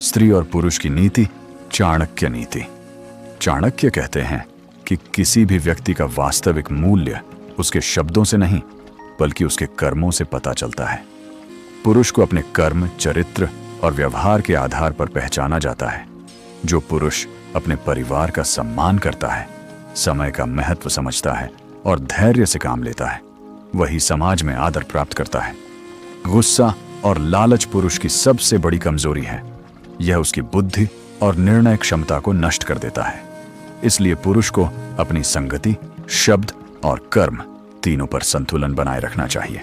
स्त्री और पुरुष की नीति, चाणक्य नीति। चाणक्य कहते हैं कि किसी भी व्यक्ति का वास्तविक मूल्य उसके शब्दों से नहीं बल्कि उसके कर्मों से पता चलता है। पुरुष को अपने कर्म, चरित्र और व्यवहार के आधार पर पहचाना जाता है। जो पुरुष अपने परिवार का सम्मान करता है, समय का महत्व समझता है और धैर्य से काम लेता है, वही समाज में आदर प्राप्त करता है। गुस्सा और लालच पुरुष की सबसे बड़ी कमजोरी है। यह उसकी बुद्धि और निर्णय क्षमता को नष्ट कर देता है। इसलिए पुरुष को अपनी संगति, शब्द और कर्म तीनों पर संतुलन बनाए रखना चाहिए।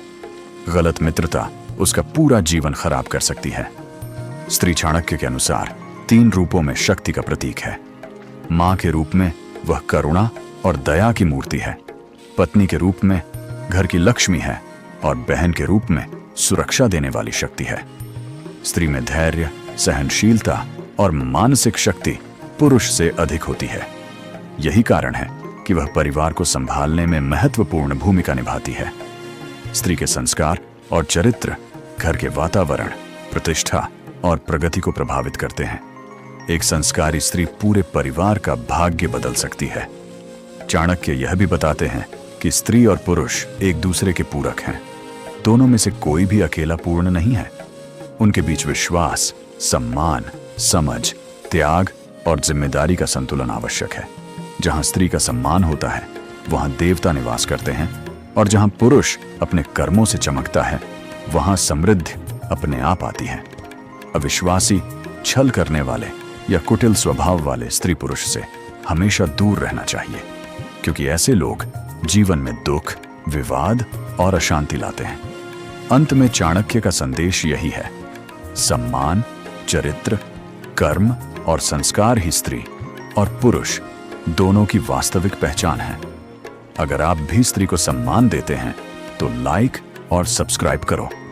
गलत मित्रता उसका पूरा जीवन खराब कर सकती है। स्त्री चाणक्य के अनुसार 3 रूपों में शक्ति का प्रतीक है। मां के रूप में वह करुणा और दया की मूर्ति है। पत्नी के रूप में घर की लक्ष्मी है और बहन के रूप में सुरक्षा देने वाली शक्ति है। स्त्री में धैर्य, सहनशीलता और मानसिक शक्ति पुरुष से अधिक होती है। यही कारण है कि वह परिवार को संभालने में महत्वपूर्ण भूमिका निभाती है। स्त्री के संस्कार और चरित्र घर के वातावरण, प्रतिष्ठा और प्रगति को प्रभावित करते हैं। एक संस्कारी स्त्री पूरे परिवार का भाग्य बदल सकती है। चाणक्य यह भी बताते हैं कि स्त्री और पुरुष एक दूसरे के पूरक हैं। दोनों में से कोई भी अकेला पूर्ण नहीं है। उनके बीच विश्वास, सम्मान, समझ, त्याग और जिम्मेदारी का संतुलन आवश्यक है। जहां स्त्री का सम्मान होता है, वहां देवता निवास करते हैं, और जहां पुरुष अपने कर्मों से चमकता है, वहां समृद्धि अपने आप आती है। अविश्वासी, छल करने वाले या कुटिल स्वभाव वाले स्त्री पुरुष से हमेशा दूर रहना चाहिए, क्योंकि ऐसे लोग जीवन में दुख, विवाद और अशांति लाते हैं। अंत में चाणक्य का संदेश यही है: सम्मान, चरित्र, कर्म और संस्कार ही स्त्री और पुरुष दोनों की वास्तविक पहचान है। अगर आप भी स्त्री को सम्मान देते हैं तो लाइक और सब्सक्राइब करो।